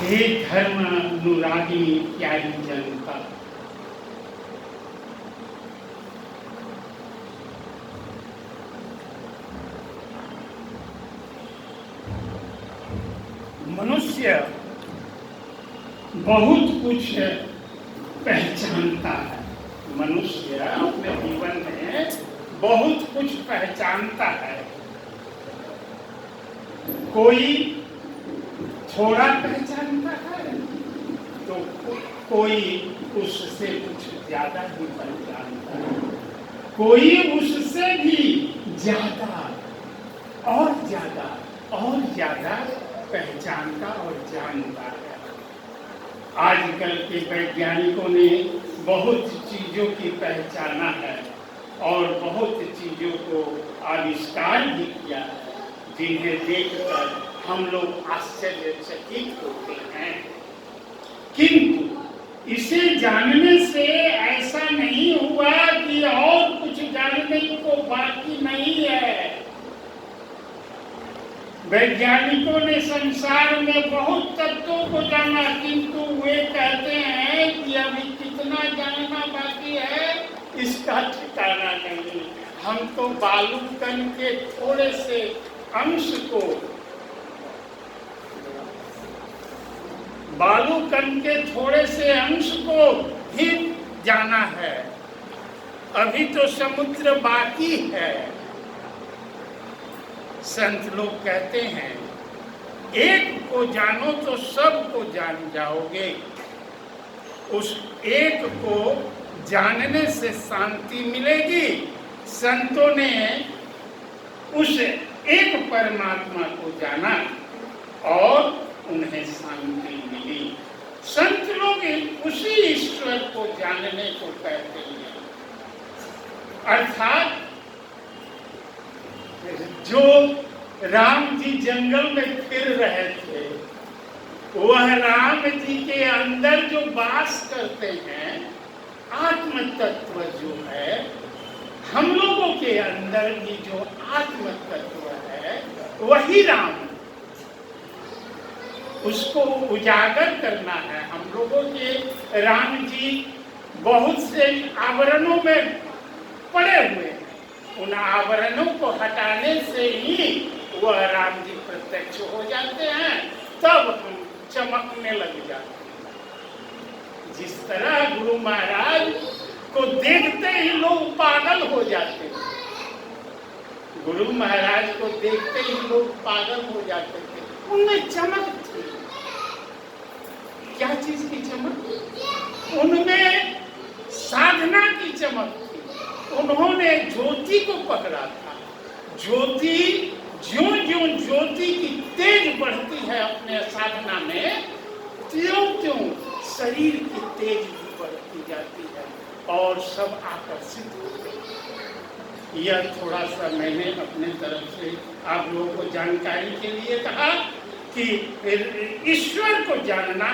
हे धर्म अनुरागी प्यारी जनता, मनुष्य बहुत कुछ पहचानता है। मनुष्य अपने जीवन में बहुत कुछ पहचानता है। कोई थोड़ा पहचानता है तो कोई उससे कुछ ज्यादा ही पहचानता है, कोई उससे भी ज्यादा और ज्यादा और ज्यादा पहचानता और जानता है। आजकल के वैज्ञानिकों ने बहुत चीजों की पहचाना है और बहुत चीजों को आविष्कार भी किया है, जिन्हें देखकर हम लोग आश्चर्यचकित होते हैं। किंतु इसे जानने से ऐसा नहीं हुआ कि और कुछ जानने को बाकी नहीं है। वैज्ञानिकों ने संसार में बहुत तत्वों को जाना, किंतु वे कहते हैं कि अभी कितना जानना बाकी है इसका ठिकाना नहीं। हम तो बालू कण के थोड़े से अंश को, बालू कण के थोड़े से अंश को ही जाना है। अभी तो समुद्र बाकी है। संत लोग कहते हैं एक को जानो तो सब को जान जाओगे। उस एक को जानने से शांति मिलेगी। संतों ने उस एक परमात्मा को जाना और उन्हें शांति मिली। संत लोग उसी ईश्वर को जानने को कहते हैं। अर्थात जो राम जी जंगल में फिर रहे थे, वह राम जी के अंदर जो वास करते हैं आत्म तत्व जो है, हम लोगों के अंदर भी जो आत्म तत्व है वही राम, उसको उजागर करना है। हम लोगों के राम जी बहुत से आवरणों में पड़े हुए हैं। उन आवरणों को हटाने से ही वह राम जी प्रत्यक्ष हो जाते हैं, तब हम चमकने लग जाते हैं। जिस तरह गुरु महाराज को देखते ही लोग पागल हो जाते हैं, गुरु महाराज को देखते ही लोग पागल हो जाते थे। उनमें चमक थी। क्या चीज की चमक? उनमें साधना की चमक थी। उन्होंने ज्योति को पकड़ा था। ज्योति ज्यों ज्यों ज्योति की तेज बढ़ती है अपने साधना में, त्यों त्यों शरीर की तेज भी बढ़ती जाती है और सब आकर्षित होते हैं। यह थोड़ा सा मैंने अपने तरफ से आप लोगों को जानकारी के लिए कहा कि ईश्वर को जानना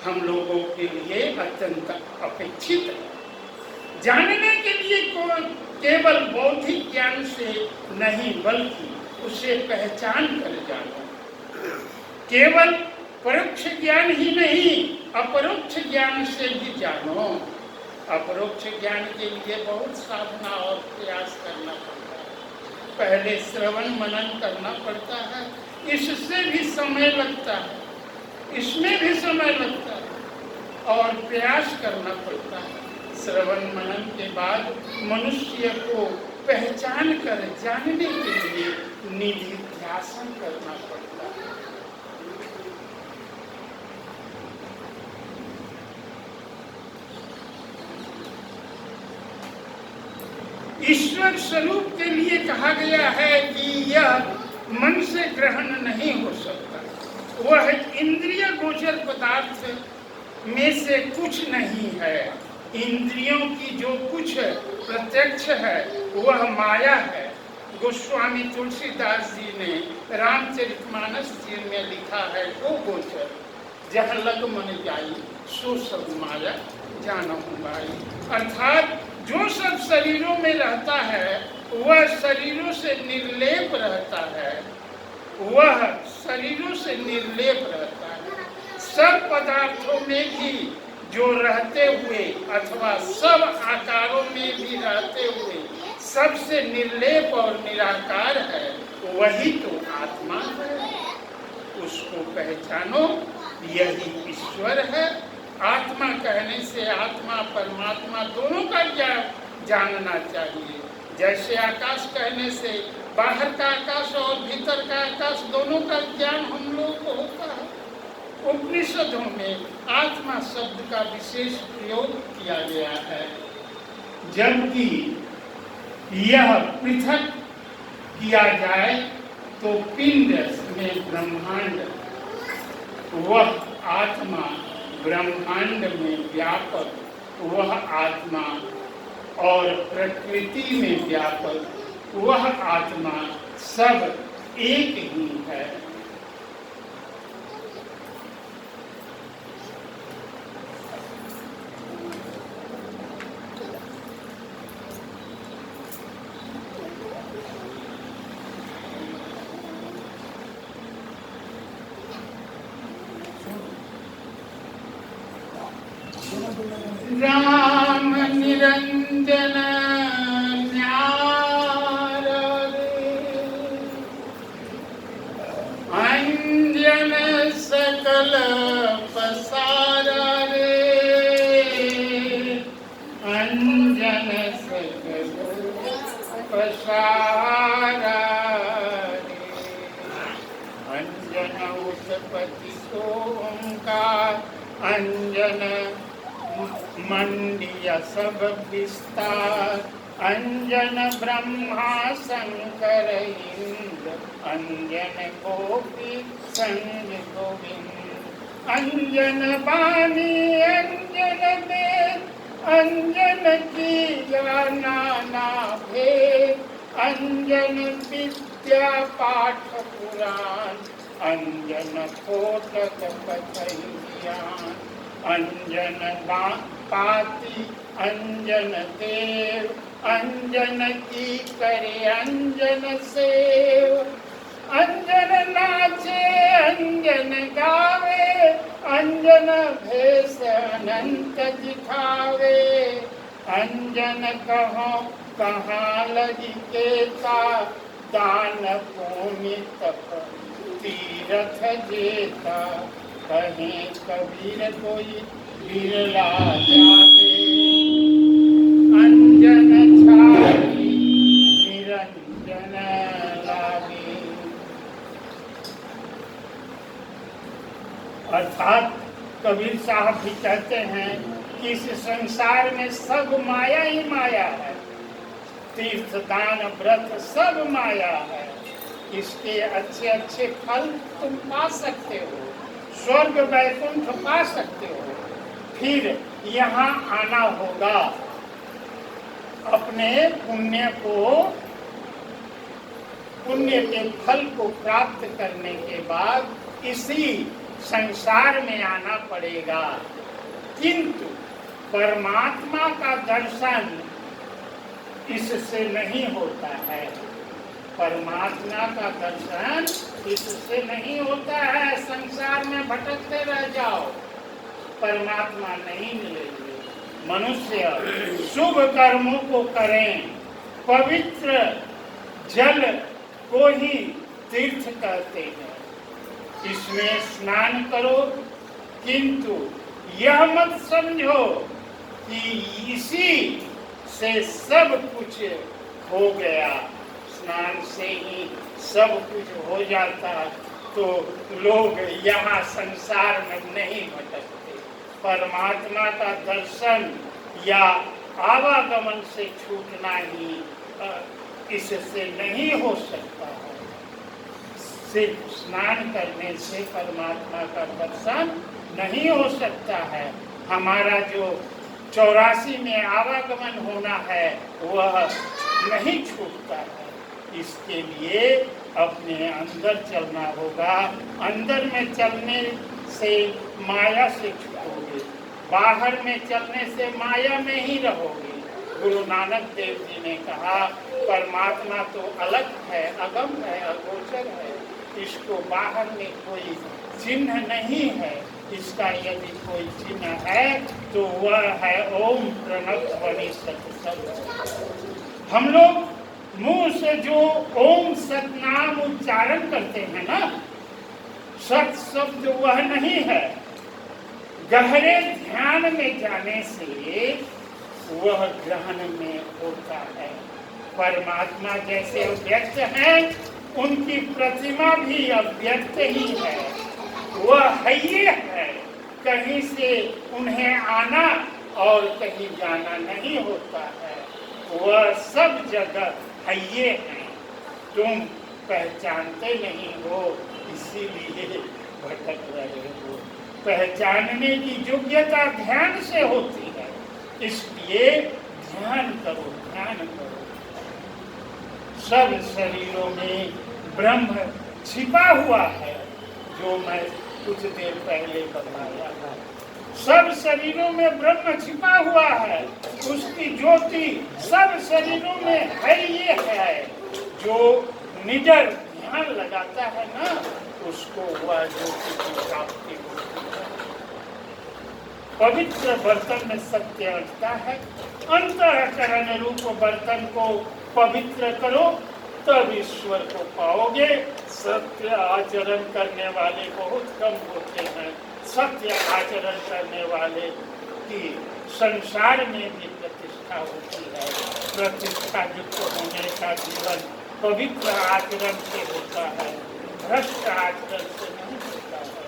हम लोगों के लिए अत्यंत अपेक्षित है। जानने के लिए केवल बौद्धिक ज्ञान से नहीं, बल्कि उसे पहचान कर जाना। केवल परोक्ष ज्ञान ही नहीं, अपरोक्ष ज्ञान से भी जानो। अपरोक्ष ज्ञान के लिए बहुत साधना और प्रयास करना पड़ता है। पहले श्रवण मनन करना पड़ता है, इससे भी समय लगता है, इसमें भी समय लगता है और प्रयास करना पड़ता है। श्रवण मनन के बाद मनुष्य को पहचान कर जानने के लिए निधिध्यासन करना पड़ता है। ईश्वर स्वरूप के लिए कहा गया है कि यह मन से ग्रहण नहीं हो सकता। वह इंद्रिय गोचर पदार्थ में से कुछ नहीं है। इंद्रियों की जो कुछ प्रत्यक्ष है वह माया है। गोस्वामी तुलसीदास जी ने रामचरितमानस जी में लिखा है, वो गोचर जहाँ लग मन जाई सो सब माया जानहु बाई। अर्थात जो सब शरीरों में रहता है वह शरीरों से निर्लेप रहता है, वह शरीरों से निर्लेप रहता है। सब पदार्थों में भी जो रहते हुए अथवा सब आकारों में भी रहते हुए सबसे निर्लेप और निराकार है, वही तो आत्मा है। उसको पहचानो, यही ईश्वर है। आत्मा कहने से आत्मा परमात्मा दोनों का ज्ञान जानना चाहिए। जैसे आकाश कहने से बाहर का आकाश और भीतर का आकाश दोनों का ज्ञान हम लोग को होता है। उपनिषदों में आत्मा शब्द का विशेष प्रयोग किया गया है, जबकि यह पृथक किया जाए तो पिंड में ब्रह्मांड, वह आत्मा ब्रह्मांड में व्यापक, वह आत्मा और प्रकृति में व्यापक, वह आत्मा सब एक ही है। राम निरंजन न्यार अंजन सकल पसार रे, अंजन सकल पसार रे, अंजन उत्पत्ति ओंकार, अंजन मंडिय सब विस्तार, अंजन ब्रह्मा शंकर इंद्र, अंजन गोपी संग गोविंद, अंजन वाणी अंजन वेद, अंजन किया नाना भेद, अंजन विद्या पाठ पुराण, अंजन कोटक कथई ज्ञान, अंजन पाति अंजन देव, अंजन की करे अंजन सेव, अंजन नाचे अंजन गावे, अंजन भेष अनंत दिखावे, अंजन कहो कहाँ लगी केता, दान पुण्य तप तीरथ जेता, कहीं कबीर कोई बिरला जागे, अंजन छाई निरंजन लागे। अर्थात कबीर साहब भी कहते हैं कि इस संसार में सब माया ही माया है, तीर्थ दान व्रत सब माया है। इसके अच्छे अच्छे फल तुम पा सकते हो, स्वर्ग वैकुंठ पा सकते हो, फिर यहाँ आना होगा। अपने पुण्य के फल को प्राप्त करने के बाद इसी संसार में आना पड़ेगा। किंतु परमात्मा का दर्शन इससे नहीं होता है, परमात्मा का दर्शन इससे नहीं होता है। संसार में भटकते रह जाओ, परमात्मा नहीं मिलेंगे। मनुष्य शुभ कर्मों को करें, पवित्र जल को ही तीर्थ कहते हैं, इसमें स्नान करो, किंतु यह मत समझो कि इसी से सब कुछ हो गया, स्नान से ही सब कुछ हो जाता, तो लोग यहाँ संसार में नहीं भटकते। परमात्मा का दर्शन या आवागमन से छूटना ही इससे नहीं हो सकता है। सिर्फ स्नान करने से परमात्मा का दर्शन नहीं हो सकता है। हमारा जो 84 में आवागमन होना है वह नहीं छूटता है। इसके लिए अपने अंदर चलना होगा। अंदर में चलने से माया से छूटोगे, बाहर में चलने से माया में ही रहोगे। गुरु नानक देव जी ने कहा परमात्मा तो अलग है, अगम है, अगोचर है, इसको बाहर में कोई चिन्ह नहीं है, इसका यदि कोई चिन्ह है तो वह है ओम प्रणव ध्वनि सत। हम लोग मुंह से जो ओम सतनाम उच्चारण करते हैं ना, सत शब्द वह नहीं है। गहरे ध्यान में जाने से वह ग्रहण में होता है। परमात्मा जैसे अव्यक्त हैं, उनकी प्रतिमा भी अव्यक्त ही है। वह है ये है, कहीं से उन्हें आना और कहीं जाना नहीं होता है। वह सब जगह है ये है, तुम पहचानते नहीं हो, इसीलिए भटक रहे हो। पहचानने की योग्यता ध्यान से होती है, इसलिए ध्यान करो, ध्यान करो। सब शरीरों में ब्रह्म छिपा हुआ है, जो मैं कुछ देर पहले बताया था। सब शरीरों में ब्रह्म छिपा हुआ है, उसकी ज्योति सब शरीरों में है ये है। जो निडर ध्यान लगाता है ना, उसको वह ज्योति की प्राप्ति होती है। पवित्र बर्तन में सत्य अटता है। अंतःकरण रूप बर्तन को पवित्र करो, तब ईश्वर को पाओगे। सत्य आचरण करने वाले बहुत कम होते हैं। सत्य आचरण करने वाले की संसार में भी प्रतिष्ठा होती है। प्रतिष्ठा युक्त होने का जीवन पवित्र आचरण से होता है, भ्रष्ट आचरण से नहीं होता है।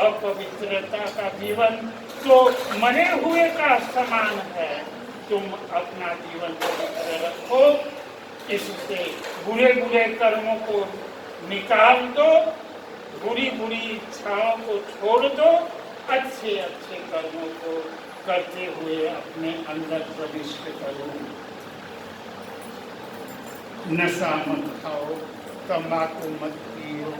अपवित्रता का जीवन तो मरे हुए का समान है। तुम अपना जीवन पवित्र रखो, इससे बुरे बुरे कर्मों को निकाल दो, बुरी बुरी इच्छाओं को छोड़ दो, अच्छे अच्छे कर्मों को करते हुए अपने अंदर प्रविष्ट करो। नशा मत खाओ, तंबाकू मत पियो,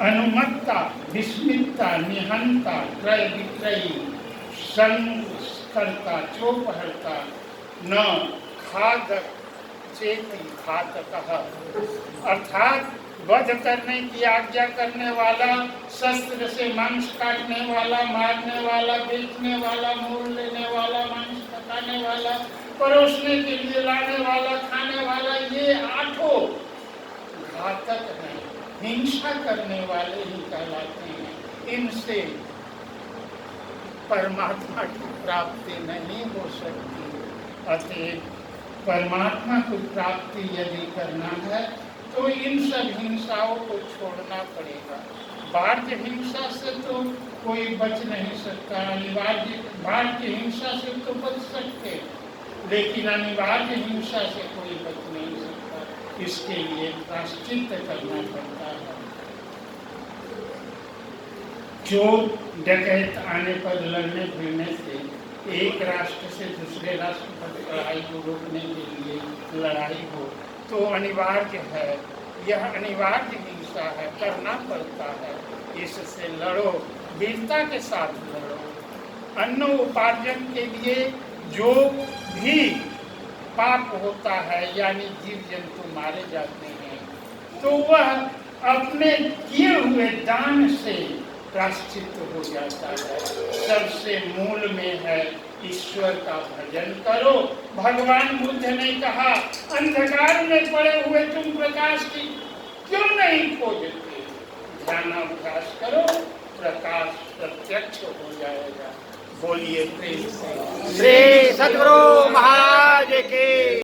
अनुमत्ता, विस्मितता, निहंता, क्रय विक्रयी, संस्कर्ता, चोपहर्ता, न खादक चेति घातकः, अर्थात वध करने की आज्ञा करने वाला, शस्त्र से मांस काटने वाला, मारने वाला, बेचने वाला, मोल लेने वाला, मांस पकाने वाला, परोसने के लिए लाने वाला, खाने वाला, ये आठों घातक हैं, हिंसा करने वाले ही कहलाते हैं। इनसे परमात्मा की प्राप्ति नहीं हो सकती। अतएव परमात्मा की प्राप्ति यदि करना है तो इन सब हिंसाओं को छोड़ना पड़ेगा। बाह्य हिंसा से तो कोई बच नहीं सकता, अनिवार्य बाह्य हिंसा से तो बच सकते, लेकिन अनिवार्य हिंसा से कोई बच नहीं सकता। इसके लिए प्रायश्चित करना पड़ता है। चोर डकैत आने पर लड़ने भिड़ने से, एक राष्ट्र से दूसरे राष्ट्र पर लड़ाई को रोकने के लिए लड़ाई हो तो अनिवार्य है, यह अनिवार्य हिंसा है, करना पड़ता है। इससे लड़ो, वीरता के साथ लड़ो। अन्न उपार्जन के लिए जो भी पाप होता है, यानी जीव जंतु मारे जाते हैं, तो वह अपने किए हुए दान से प्रायश्चित हो जाता है। सबसे मूल में है ईश्वर का भजन करो। भगवान बुद्ध ने कहा, अंधकार में पड़े हुए तुम प्रकाश की क्यों नहीं खोजते? ध्यानाभ्यास करो, प्रकाश प्रत्यक्ष हो जाएगा। बोलिए प्रेम से श्री सद्गुरु महाराज की।